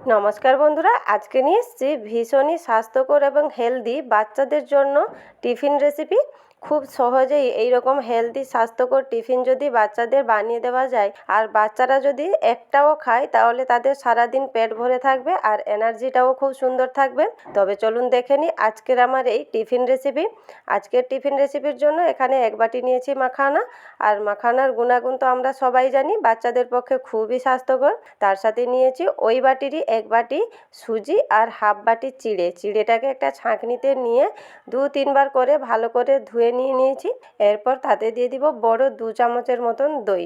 নমস্কার বন্ধুরা, আজকে নিয়ে এসেছি ভীষণই স্বাস্থ্যকর এবং হেলদি বাচ্চাদের জন্য টিফিন রেসিপি। খুব সহজেই এই রকম হেলদি স্বাস্থ্যকর টিফিন যদি বাচ্চাদের বানিয়ে দেওয়া যায় আর বাচ্চারা যদি একটাও খায় তাহলে তাদের সারাদিন পেট ভরে থাকবে আর এনার্জিটাও খুব সুন্দর থাকবে। তবে চলুন দেখে নিই আজকের আমার এই টিফিন রেসিপি। আজকের টিফিন রেসিপির জন্য এখানে 1 বাটি নিয়েছি মাখানা। আর মাখানার গুণাগুণ তো আমরা সবাই জানি, বাচ্চাদের পক্ষে খুবই স্বাস্থ্যকর। তার সাথে নিয়েছি ওই বাটিরই 1 বাটি সুজি আর হাফ বাটি চিড়েটাকে একটা ছাঁকনিতে নিয়ে 2-3 বার করে ভালো করে ধুয়ে নিয়েছি। এরপর তাতে দিয়ে দিব বড় 2 চামচের মতন দই।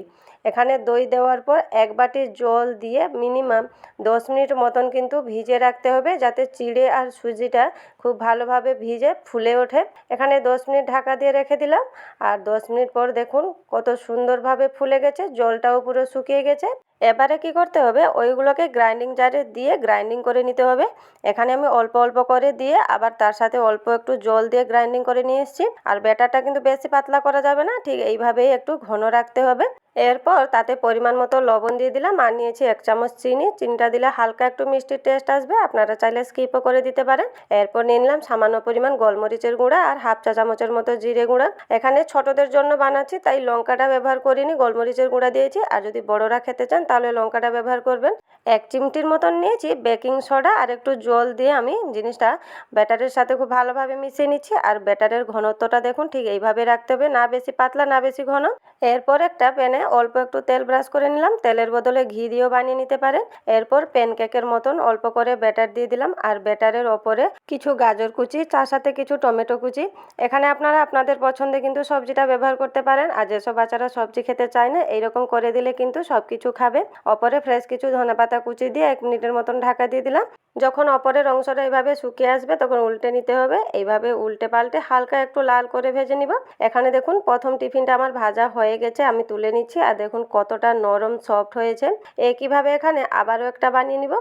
এখানে দই দেওয়ার পর 1 বাটি জল দিয়ে মিনিমাম 10 মিনিট মতন কিন্তু ভিজিয়ে রাখতে হবে, যাতে চিড়ে আর সুজিটা খুব ভালোভাবে ভিজে ফুলে ওঠে। এখানে 10 মিনিট ঢাকা দিয়ে রেখে দিলাম। আর 10 মিনিট পর দেখুন কত সুন্দরভাবে ফুলে গেছে, জলটাও পুরো শুকিয়ে গেছে। এবারে কি করতে হবে, ওইগুলোকে গ্রাইন্ডিং জারে দিয়ে গ্রাইন্ডিং করে নিতে হবে। এখানে আমি অল্প অল্প করে দিয়ে আবার তার সাথে অল্প একটু জল দিয়ে গ্রাইন্ডিং করে নিয়ে এসেছি। আর ব্যাটারটা কিন্তু বেশি পাতলা করা যাবে না, ঠিক এইভাবেই একটু ঘন রাখতে হবে। এরপর তাতে পরিমাণ মতো লবণ দিয়ে দিলাম আর নিয়েছি 1 চামচ চিনিটা দিলে হালকা একটু মিষ্টির টেস্ট আসবে, আপনারা চাইলে স্কিপও করে দিতে পারেন। এরপর নিয়ে নিলাম সামান্য পরিমাণ গোলমরিচের গুঁড়া আর হাফ চা চামচের মতো জিরে গুঁড়া। এখানে ছোটদের জন্য বানাচ্ছি তাই লঙ্কাটা ব্যবহার করিনি, গোলমরিচের গুঁড়া দিয়েছি। আর যদি বড়রা খেতে চান তাহলে লঙ্কাটা ব্যবহার করবেন। 1 চিমটির মতন নিয়েছি বেকিং সোডা আর একটু জল দিয়ে আমি জিনিসটা ব্যাটারের সাথে খুব ভালোভাবে মিশিয়ে নিচ্ছি। আর ব্যাটারের ঘনত্বটা দেখুন ঠিক এইভাবে রাখতে হবে, না বেশি পাতলা না বেশি ঘন। এরপর একটা প্যানে অল্প একটু তেল ব্রাশ করে নিলাম, তেলের বদলে ঘি দিয়েও বানিয়ে নিতে পারেন। এরপর প্যানকেকের মতন অল্প করে ব্যাটার দিয়ে দিলাম আর ব্যাটারের ওপরে কিছু গাজর কুচি, তার সাথে কিছু টমেটো কুচি। এখানে আপনারা আপনাদের পছন্দে কিন্তু সবজিটা ব্যবহার করতে পারেন। আর যেসব বাচ্চারা সবজি খেতে চায় না, এইরকম করে দিলে কিন্তু সব কিছু খাবে। ওপরে ফ্রেশ কিছু ধনেপাতা কুচি দিয়ে 1 মিনিটের মতন ঢাকা দিয়ে দিলাম। যখন ওপরের অংশটা এইভাবে শুকিয়ে আসবে তখন উল্টে নিতে হবে। এইভাবে উল্টে পাল্টে হালকা একটু লাল করে ভেজে নিব। এখানে দেখুন প্রথম টিফিনটা আমার ভাজা হয়ে গেছে, আমি তুলে নিচ্ছি। আর দেখুন কতটা নরম সফট হয়েছে। একইভাবে এখানে আবারও একটা বানিয়ে নিব।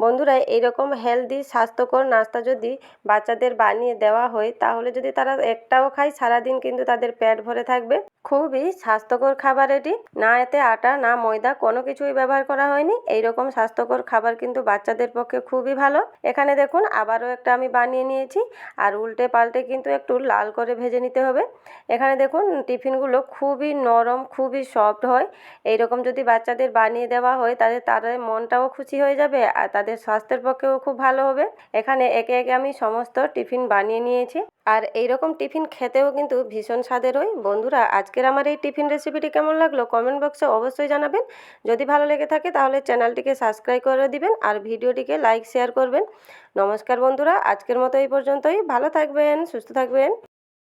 বন্ধুরা, এইরকম হেলদি স্বাস্থ্যকর নাস্তা যদি বাচ্চাদের বানিয়ে দেওয়া হয় তাহলে যদি তারা একটাও খায় সারাদিন কিন্তু তাদের পেট ভরে থাকবে। খুবই স্বাস্থ্যকর খাবার এটি, না এতে আটা না ময়দা কোনো কিছুই ব্যবহার করা হয়নি। এইরকম স্বাস্থ্যকর খাবার কিন্তু বাচ্চাদের পক্ষে খুবই ভালো। এখানে দেখুন আবারও একটা আমি বানিয়ে নিয়েছি আর উল্টে পাল্টে কিন্তু একটু লাল করে ভেজে নিতে হবে। এখানে দেখুন টিফিনগুলো খুবই নরম, খুবই সফট হয়। এইরকম যদি বাচ্চাদের বানিয়ে দেওয়া হয় তাদের মনটাও খুশি হয়ে যাবে আর তাদের স্বাস্থ্যের পক্ষেও খুব ভালো হবে। এখানে একে একে আমি সমস্ত টিফিন বানিয়ে নিয়েছি। আর এইরকম টিফিন খেতেও কিন্তু ভীষণ স্বাদের হয়। বন্ধুরা, আজকের আমার এই টিফিন রেসিপিটি কেমন লাগলো কমেন্ট বক্সে অবশ্যই জানাবেন। যদি ভালো লেগে থাকে তাহলে চ্যানেলটিকে সাবস্ক্রাইব করে দিবেন আর ভিডিওটিকে লাইক শেয়ার করবেন। নমস্কার বন্ধুরা, আজকের মতো এই পর্যন্তই। ভালো থাকবেন, সুস্থ থাকবেন।